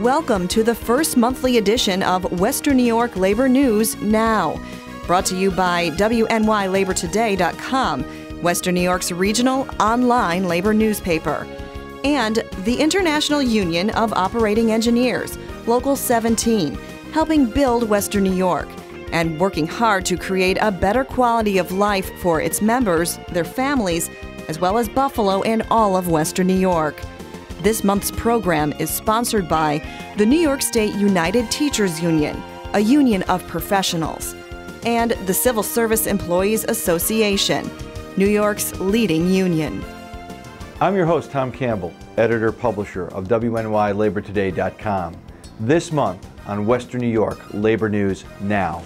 Welcome to the first monthly edition of Western New York Labor News Now, brought to you by WNYLaborToday.com, Western New York's regional online labor newspaper, and the International Union of Operating Engineers, Local 17, helping build Western New York and working hard to create a better quality of life for its members, their families, as well as Buffalo and all of Western New York. This month's program is sponsored by the New York State United Teachers Union, a union of professionals, and the Civil Service Employees Association, New York's leading union. I'm your host, Tom Campbell, editor-publisher of WNYLaborToday.com. This month on Western New York Labor News Now,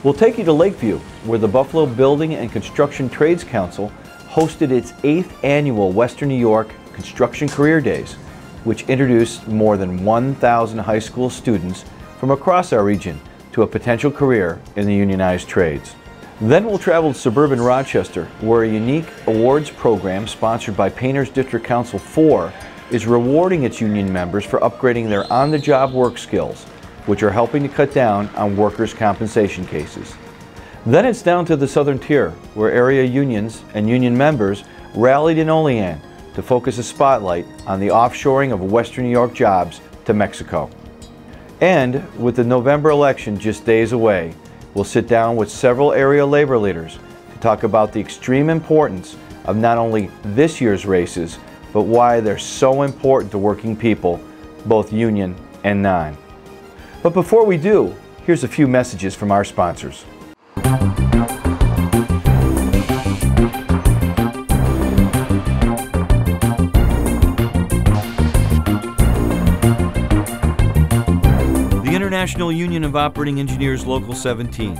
we'll take you to Lakeview, where the Buffalo Building and Construction Trades Council hosted its 8th annual Western New York Construction Career Days, which introduced more than 1,000 high school students from across our region to a potential career in the unionized trades. Then we'll travel to suburban Rochester, where a unique awards program sponsored by Painters District Council 4 is rewarding its union members for upgrading their on-the-job work skills, which are helping to cut down on workers' compensation cases. Then it's down to the Southern Tier, where area unions and union members rallied in Olean to focus a spotlight on the offshoring of Western New York jobs to Mexico. And with the November election just days away, we'll sit down with several area labor leaders to talk about the extreme importance of not only this year's races, but why they're so important to working people, both union and non. But before we do, here's a few messages from our sponsors. The International Union of Operating Engineers Local 17,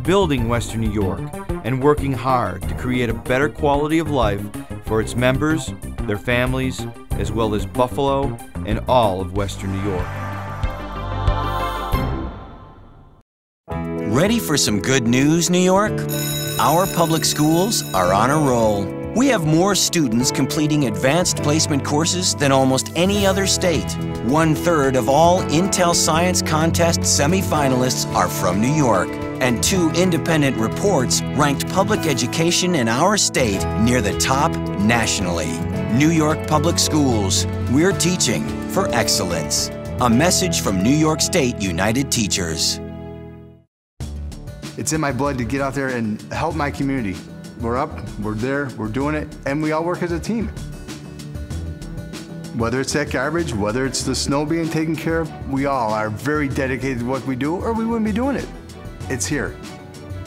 building Western New York and working hard to create a better quality of life for its members, their families, as well as Buffalo and all of Western New York. Ready for some good news, New York? Our public schools are on a roll. We have more students completing advanced placement courses than almost any other state. 1/3 of all Intel Science Contest semifinalists are from New York, and 2 independent reports ranked public education in our state near the top nationally. New York Public Schools, we're teaching for excellence. A message from New York State United Teachers. It's in my blood to get out there and help my community. We're up, we're there, we're doing it, and we all work as a team. Whether it's that garbage, whether it's the snow being taken care of, we all are very dedicated to what we do, or we wouldn't be doing it. It's here.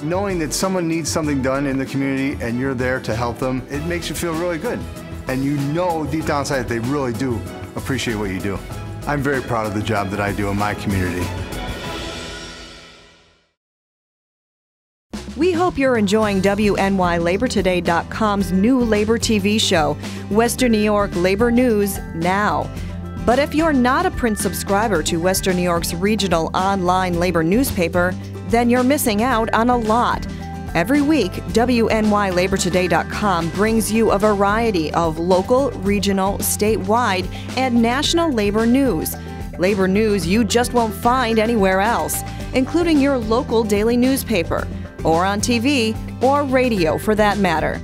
Knowing that someone needs something done in the community and you're there to help them, it makes you feel really good. And you know deep down inside that they really do appreciate what you do. I'm very proud of the job that I do in my community. We hope you're enjoying WNYLaborToday.com's new labor TV show, Western New York Labor News Now. But if you're not a print subscriber to Western New York's regional online labor newspaper, then you're missing out on a lot. Every week, WNYLaborToday.com brings you a variety of local, regional, statewide, and national labor news. Labor news you just won't find anywhere else, including your local daily newspaper, or on TV, or radio for that matter.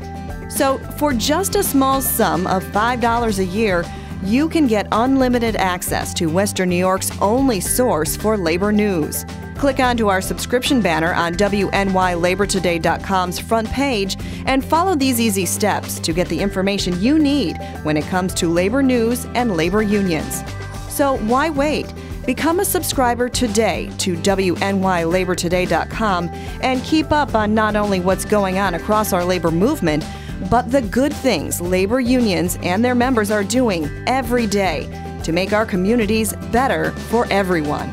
So for just a small sum of $5 a year, you can get unlimited access to Western New York's only source for labor news. Click onto our subscription banner on WNYLaborToday.com's front page and follow these easy steps to get the information you need when it comes to labor news and labor unions. So why wait? Become a subscriber today to WNYLaborToday.com and keep up on not only what's going on across our labor movement, but the good things labor unions and their members are doing every day to make our communities better for everyone.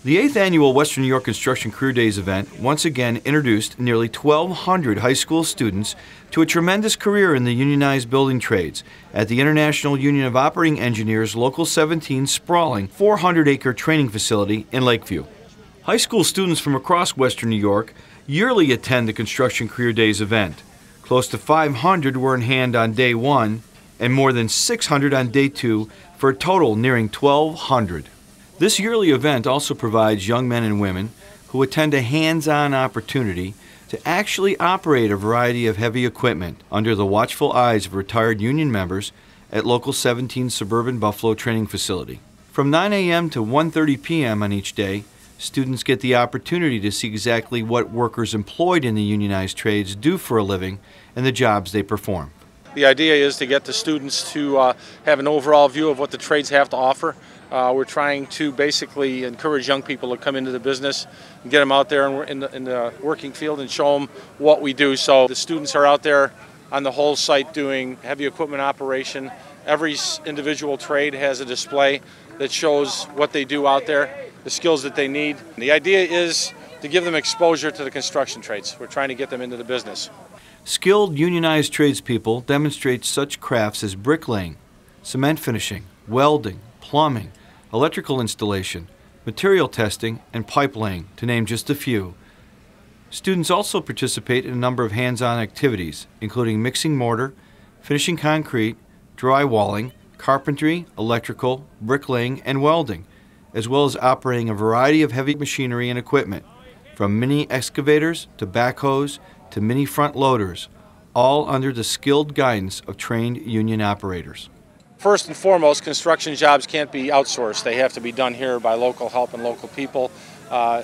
The 8th annual Western New York Construction Career Days event once again introduced nearly 1,200 high school students to a tremendous career in the unionized building trades at the International Union of Operating Engineers Local 17 sprawling 400-acre training facility in Lakeview. High school students from across Western New York yearly attend the Construction Career Days event. Close to 500 were in hand on day one, and more than 600 on day 2 for a total nearing 1,200. This yearly event also provides young men and women who attend a hands-on opportunity to actually operate a variety of heavy equipment under the watchful eyes of retired union members at Local 17 Suburban Buffalo Training Facility. From 9 a.m. to 1:30 p.m. on each day, students get the opportunity to see exactly what workers employed in the unionized trades do for a living and the jobs they perform. The idea is to get the students to have an overall view of what the trades have to offer. We're trying to basically encourage young people to come into the business and get them out there in the working field and show them what we do. So the students are out there on the whole site doing heavy equipment operation. Every individual trade has a display that shows what they do out there, the skills that they need. The idea is to give them exposure to the construction trades. We're trying to get them into the business. Skilled unionized tradespeople demonstrate such crafts as bricklaying, cement finishing, welding, plumbing, electrical installation, material testing, and pipe laying, to name just a few. Students also participate in a number of hands-on activities, including mixing mortar, finishing concrete, drywalling, carpentry, electrical, bricklaying, and welding, as well as operating a variety of heavy machinery and equipment, from mini excavators to backhoes to mini front loaders, all under the skilled guidance of trained union operators. First and foremost, construction jobs can't be outsourced. They have to be done here by local help and local people.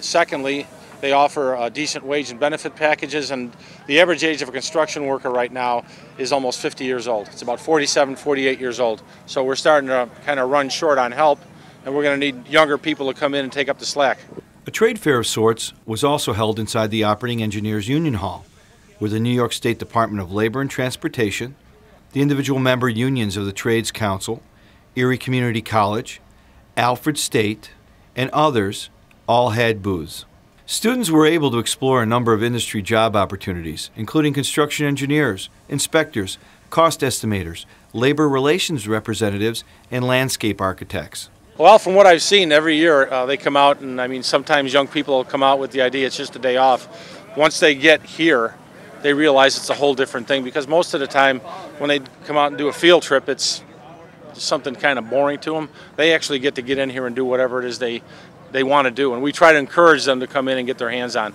Secondly, they offer decent wage and benefit packages, and the average age of a construction worker right now is almost 50 years old. It's about 47, 48 years old. So we're starting to kind of run short on help, and we're going to need younger people to come in and take up the slack. A trade fair of sorts was also held inside the Operating Engineers Union Hall, where the New York State Department of Labor and Transportation, the individual member unions of the Trades Council, Erie Community College, Alfred State, and others all had booths. Students were able to explore a number of industry job opportunities, including construction engineers, inspectors, cost estimators, labor relations representatives, and landscape architects. Well, from what I've seen, every year they come out, and I mean, sometimes young people will come out with the idea it's just a day off. Once they get here, they realize it's a whole different thing, because most of the time when they come out and do a field trip, it's something kind of boring to them. They actually get to get in here and do whatever it is they want to do, and we try to encourage them to come in and get their hands on.